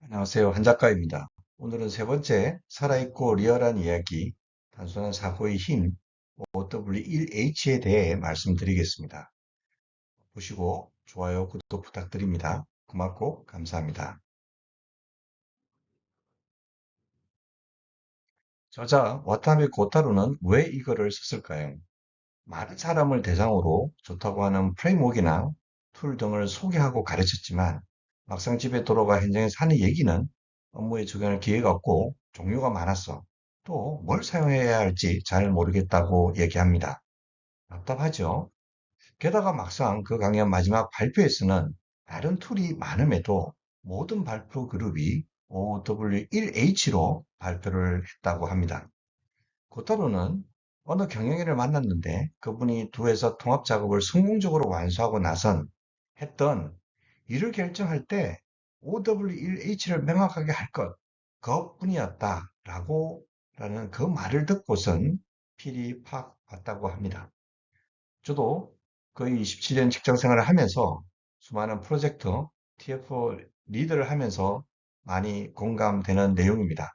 안녕하세요. 한 작가입니다. 오늘은 세 번째, 살아있고 리얼한 이야기, 단순한 사고의 힘, OW1H에 대해 말씀드리겠습니다. 보시고 좋아요, 구독 부탁드립니다. 고맙고 감사합니다. 저자 와타나베 고타루는 왜 이거를 썼을까요? 많은 사람을 대상으로 좋다고 하는 프레임워크나 툴 등을 소개하고 가르쳤지만 막상 집에 돌아가 현장에서 하는 얘기는 업무에 적용할 기회가 없고 종류가 많았어. 또 뭘 사용해야 할지 잘 모르겠다고 얘기합니다. 답답하죠? 게다가 막상 그 강연 마지막 발표에서는 다른 툴이 많음에도 모든 발표 그룹이 OW1H로 발표를 했다고 합니다. 고타로는 어느 경영인을 만났는데 그분이 두 회사 통합 작업을 성공적으로 완수하고 나선 했던 일을 결정할 때 OW1H를 명확하게 할 것, 그것뿐이었다라고 라는 그 말을 듣고선 필이 팍 왔다고 합니다. 저도 거의 27년 직장 생활을 하면서 수많은 프로젝트, TF 리드를 하면서 많이 공감되는 내용입니다.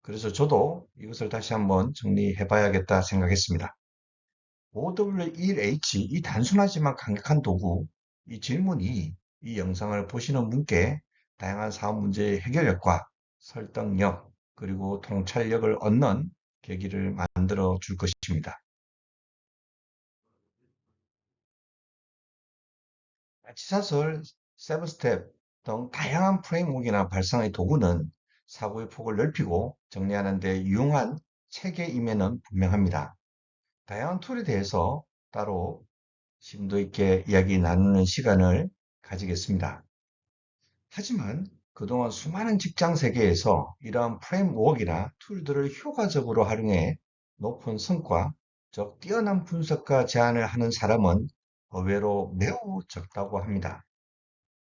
그래서 저도 이것을 다시 한번 정리해 봐야겠다 생각했습니다. OW1H, 이 단순하지만 강력한 도구, 이 질문이 이 영상을 보시는 분께 다양한 사업 문제의 해결력과 설득력, 그리고 통찰력을 얻는 계기를 만들어 줄 것입니다. 지사설, 세븐스텝 등 다양한 프레임워크나 발상의 도구는 사고의 폭을 넓히고 정리하는 데 유용한 체계임에는 분명합니다. 다양한 툴에 대해서 따로 심도 있게 이야기 나누는 시간을 가지겠습니다. 하지만 그동안 수많은 직장 세계에서 이러한 프레임워크나 툴들을 효과적으로 활용해 높은 성과, 즉 뛰어난 분석과 제안을 하는 사람은 의외로 매우 적다고 합니다.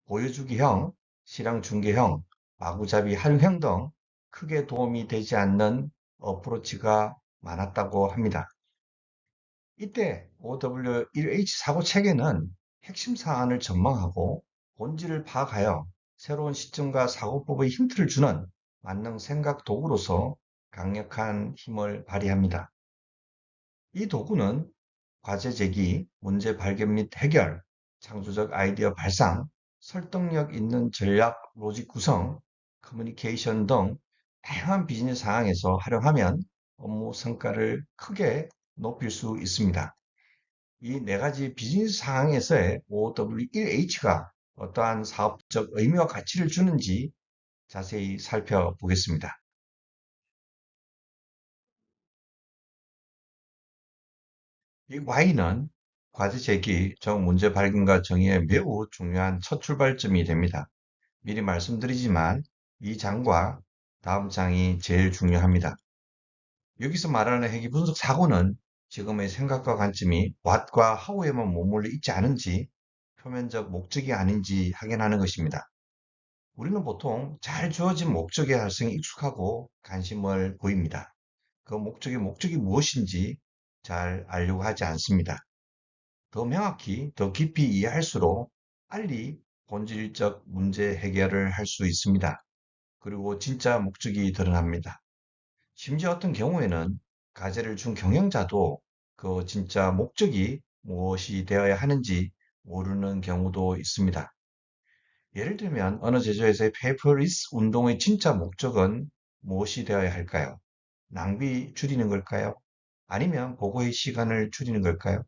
보여주기형, 실행 중개형, 마구잡이 활용형 등 크게 도움이 되지 않는 어프로치가 많았다고 합니다. 이때 OW1H 사고 체계는 핵심 사안을 전망하고 본질을 파악하여 새로운 시점과 사고법의 힌트를 주는 만능 생각 도구로서 강력한 힘을 발휘합니다. 이 도구는 과제 제기, 문제 발견 및 해결, 창조적 아이디어 발상, 설득력 있는 전략, 로직 구성, 커뮤니케이션 등 다양한 비즈니스 상황에서 활용하면 업무 성과를 크게 높일 수 있습니다. 이 네 가지 비즈니스 상황에서의 OW1H가 어떠한 사업적 의미와 가치를 주는지 자세히 살펴보겠습니다. 이 Y는 과제 제기, 즉 문제 발견과 정의에 매우 중요한 첫 출발점이 됩니다. 미리 말씀드리지만 이 장과 다음 장이 제일 중요합니다. 여기서 말하는 회계 분석 사고는 지금의 생각과 관점이 what과 how에만 머물러 있지 않은지, 표면적 목적이 아닌지 확인하는 것입니다. 우리는 보통 잘 주어진 목적의 발생에 익숙하고 관심을 보입니다. 그 목적이 무엇인지 잘 알려고 하지 않습니다. 더 명확히, 더 깊이 이해할수록 빨리 본질적 문제 해결을 할 수 있습니다. 그리고 진짜 목적이 드러납니다. 심지어 어떤 경우에는 과제를 준 경영자도 그 진짜 목적이 무엇이 되어야 하는지 모르는 경우도 있습니다. 예를 들면 어느 제조회사의 페이퍼리스 운동의 진짜 목적은 무엇이 되어야 할까요? 낭비 줄이는 걸까요? 아니면 보고의 시간을 줄이는 걸까요?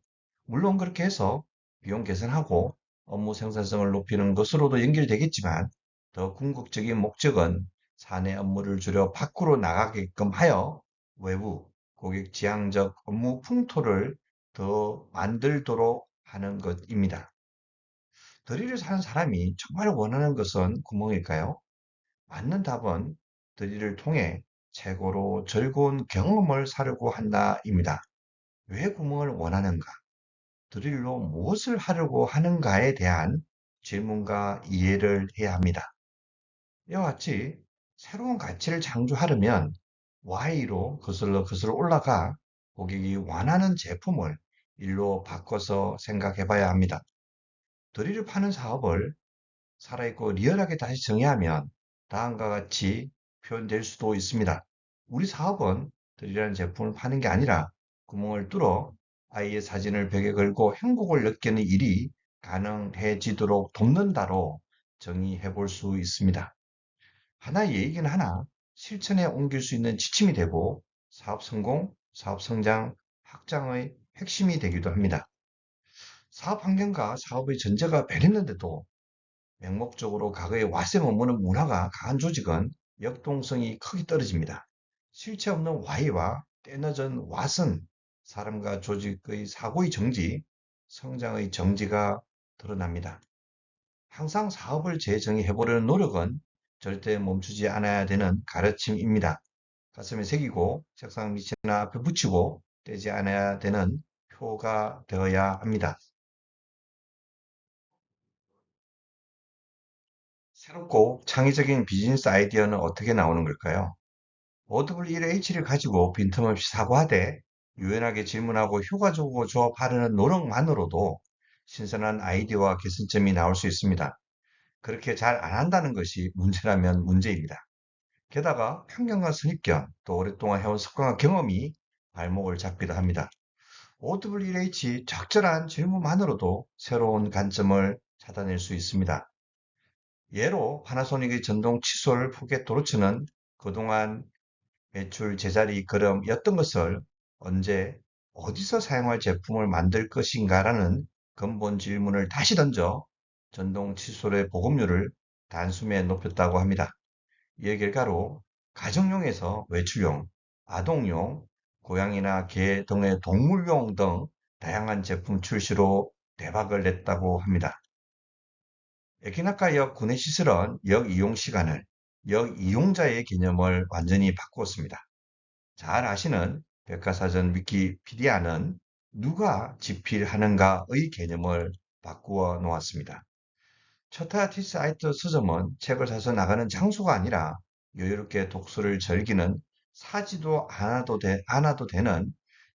물론 그렇게 해서 비용 개선하고 업무 생산성을 높이는 것으로도 연결되겠지만 더 궁극적인 목적은 사내 업무를 줄여 밖으로 나가게끔 하여 외부 고객 지향적 업무 풍토를 더 만들도록 하는 것입니다. 드릴을 사는 사람이 정말 원하는 것은 구멍일까요? 맞는 답은 드릴을 통해 최고로 즐거운 경험을 사려고 한다입니다. 왜 구멍을 원하는가? 드릴로 무엇을 하려고 하는가에 대한 질문과 이해를 해야 합니다. 이와 같이 새로운 가치를 창조하려면 Y로 거슬러 올라가 고객이 원하는 제품을 일로 바꿔서 생각해 봐야 합니다. 드릴을 파는 사업을 살아있고 리얼하게 다시 정의하면 다음과 같이 표현될 수도 있습니다. 우리 사업은 들이라는 제품을 파는 게 아니라 구멍을 뚫어 아이의 사진을 벽에 걸고 행복을 느끼는 일이 가능해지도록 돕는다로 정의해 볼 수 있습니다. 하나의 얘기는 하나 실천에 옮길 수 있는 지침이 되고 사업 성공, 사업 성장, 확장의 핵심이 되기도 합니다. 사업 환경과 사업의 전제가 배렸는데도 맹목적으로 과거의 왓에 머무는 문화가 강한 조직은 역동성이 크게 떨어집니다. 실체 없는 Y와 때늦은 왓은 사람과 조직의 사고의 정지, 성장의 정지가 드러납니다. 항상 사업을 재정의해보려는 노력은 절대 멈추지 않아야 되는 가르침입니다. 가슴에 새기고 책상 밑이나 앞에 붙이고 떼지 않아야 되는 표가 되어야 합니다. 새롭고 창의적인 비즈니스 아이디어는 어떻게 나오는 걸까요? OWH를 가지고 빈틈없이 사고하되 유연하게 질문하고 효과적으로 조합하려는 노력만으로도 신선한 아이디어와 개선점이 나올 수 있습니다. 그렇게 잘 안 한다는 것이 문제라면 문제입니다. 게다가 편견과 선입견, 또 오랫동안 해온 습관과 경험이 발목을 잡기도 합니다. OWH 적절한 질문만으로도 새로운 관점을 찾아낼 수 있습니다. 예로 파나소닉의 전동 칫솔 포켓 도르츠는 그동안 매출 제자리 걸음이었던 것을 언제 어디서 사용할 제품을 만들 것인가라는 근본 질문을 다시 던져 전동 칫솔의 보급률을 단숨에 높였다고 합니다. 이의 결과로 가정용에서 외출용, 아동용, 고양이나 개 등의 동물용 등 다양한 제품 출시로 대박을 냈다고 합니다. 에키나카역 구내시설은 역 이용 시간을 역 이용자의 개념을 완전히 바꾸었습니다. 잘 아시는 백과사전 위키피디아는 누가 집필하는가의 개념을 바꾸어 놓았습니다. 처타티 사이트 서점은 책을 사서 나가는 장소가 아니라 여유롭게 독서를 즐기는 사지도 않아도 되는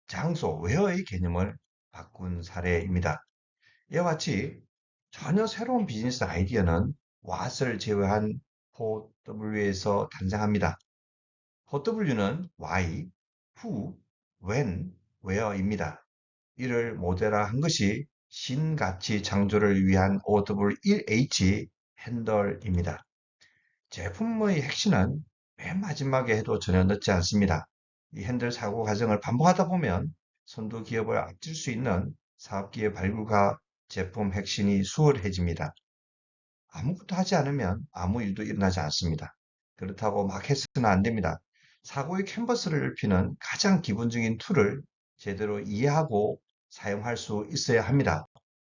장소, 웨어의 개념을 바꾼 사례입니다. 이와 같이 전혀 새로운 비즈니스 아이디어는 what을 제외한 4W에서 탄생합니다. 4W는 why, who, when, where입니다. 이를 모델화한 것이 신가치 창조를 위한 OW1H 핸들입니다. 제품의 핵심은 맨 마지막에 해도 전혀 늦지 않습니다. 이 핸들 사고 과정을 반복하다 보면 선도 기업을 앞질 수 있는 사업기의 발굴과 제품 핵심이 수월해집니다. 아무것도 하지 않으면 아무 일도 일어나지 않습니다. 그렇다고 막 해서는 안 됩니다. 사고의 캔버스를 넓히는 가장 기본적인 툴을 제대로 이해하고 사용할 수 있어야 합니다.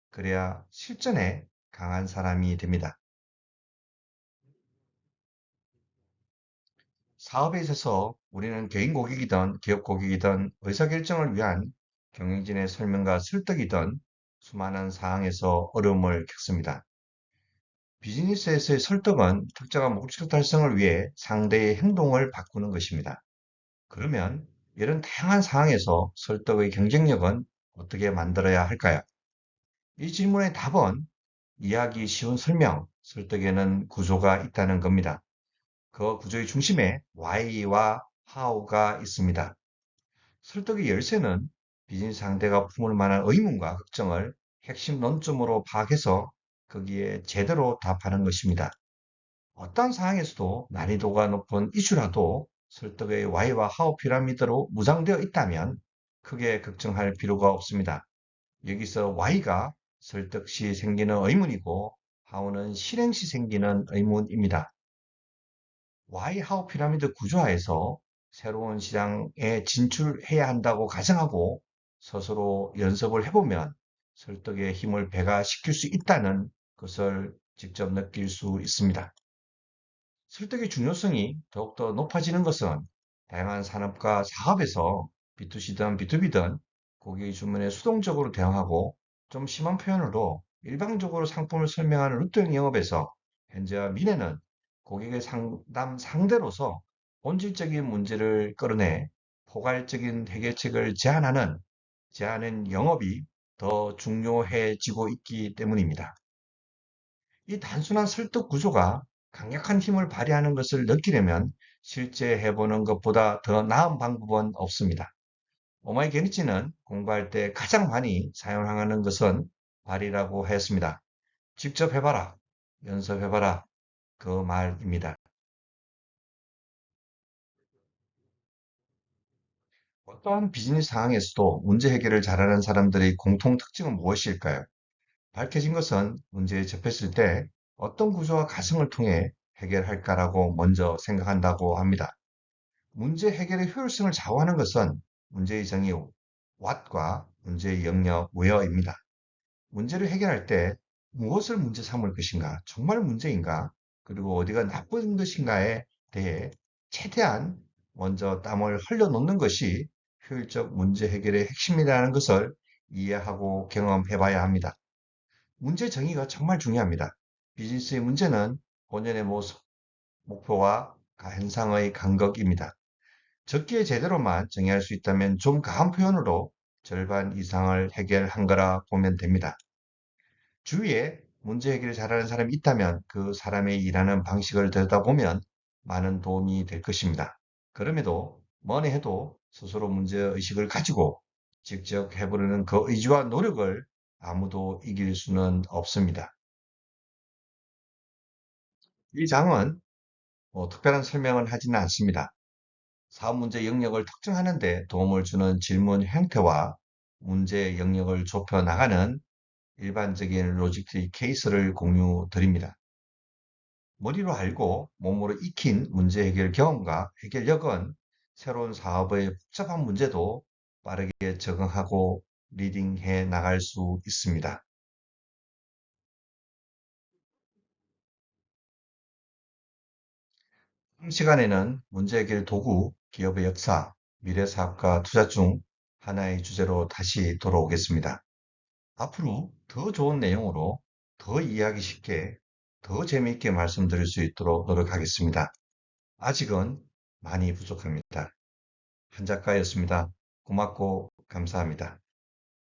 그래야 실전에 강한 사람이 됩니다. 사업에 있어서 우리는 개인 고객이든 기업 고객이든 의사결정을 위한 경영진의 설명과 설득이든 수많은 상황에서 어려움을 겪습니다. 비즈니스에서의 설득은 특정한 목적 달성을 위해 상대의 행동을 바꾸는 것입니다. 그러면 이런 다양한 상황에서 설득의 경쟁력은 어떻게 만들어야 할까요? 이 질문의 답은 이해하기 쉬운 설명, 설득에는 구조가 있다는 겁니다. 그 구조의 중심에 why와 how가 있습니다. 설득의 열쇠는 비즈니스 상대가 품을 만한 의문과 걱정을 핵심 논점으로 파악해서 거기에 제대로 답하는 것입니다. 어떤 상황에서도 난이도가 높은 이슈라도 설득의 Y와 하우 피라미드로 무장되어 있다면 크게 걱정할 필요가 없습니다. 여기서 Y가 설득 시 생기는 의문이고 하우는 실행 시 생기는 의문입니다. Y 하우 피라미드 구조화에서 새로운 시장에 진출해야 한다고 가정하고 스스로 연습을 해보면 설득의 힘을 배가시킬 수 있다는 것을 직접 느낄 수 있습니다. 설득의 중요성이 더욱더 높아지는 것은 다양한 산업과 사업에서 B2C든 B2B든 고객의 주문에 수동적으로 대응하고 좀 심한 표현으로 일방적으로 상품을 설명하는 루트형 영업에서 현재와 미래는 고객의 상담 상대로서 본질적인 문제를 끌어내 포괄적인 해결책을 제안하는 영업이 더 중요해지고 있기 때문입니다. 이 단순한 설득 구조가 강력한 힘을 발휘하는 것을 느끼려면 실제 해보는 것보다 더 나은 방법은 없습니다. 오마이게니치는 공부할 때 가장 많이 사용하는 것은 발이라고 했습니다. 직접 해봐라, 연습해봐라, 그 말입니다. 어떠한 비즈니스 상황에서도 문제 해결을 잘하는 사람들의 공통 특징은 무엇일까요? 밝혀진 것은 문제에 접했을 때 어떤 구조와 가정을 통해 해결할까라고 먼저 생각한다고 합니다. 문제 해결의 효율성을 좌우하는 것은 문제의 정의 what과 문제의 영역 where입니다. 문제를 해결할 때 무엇을 문제 삼을 것인가, 정말 문제인가, 그리고 어디가 나쁜 것인가에 대해 최대한 먼저 땀을 흘려놓는 것이 효율적 문제 해결의 핵심이라는 것을 이해하고 경험해 봐야 합니다. 문제 정의가 정말 중요합니다. 비즈니스의 문제는 본연의 모습, 목표와 현상의 간극입니다. 적기에 제대로만 정의할 수 있다면 좀 가한 표현으로 절반 이상을 해결한 거라 보면 됩니다. 주위에 문제 해결을 잘하는 사람이 있다면 그 사람의 일하는 방식을 들여다보면 많은 도움이 될 것입니다. 그럼에도 뭐니 해도 스스로 문제의식을 가지고 직접 해보려는 그 의지와 노력을 아무도 이길 수는 없습니다. 이 장은 특별한 설명은 하지는 않습니다. 사업 문제 영역을 특정하는 데 도움을 주는 질문 형태와 문제 영역을 좁혀 나가는 일반적인 로직의 케이스를 공유 드립니다. 머리로 알고 몸으로 익힌 문제 해결 경험과 해결력은 새로운 사업의 복잡한 문제도 빠르게 적응하고 리딩해 나갈 수 있습니다. 다음 시간에는 문제 해결 도구, 기업의 역사, 미래 사업과 투자 중 하나의 주제로 다시 돌아오겠습니다. 앞으로 더 좋은 내용으로 더 이해하기 쉽게, 더 재미있게 말씀드릴 수 있도록 노력하겠습니다. 아직은 많이 부족합니다. 한 작가였습니다. 고맙고 감사합니다.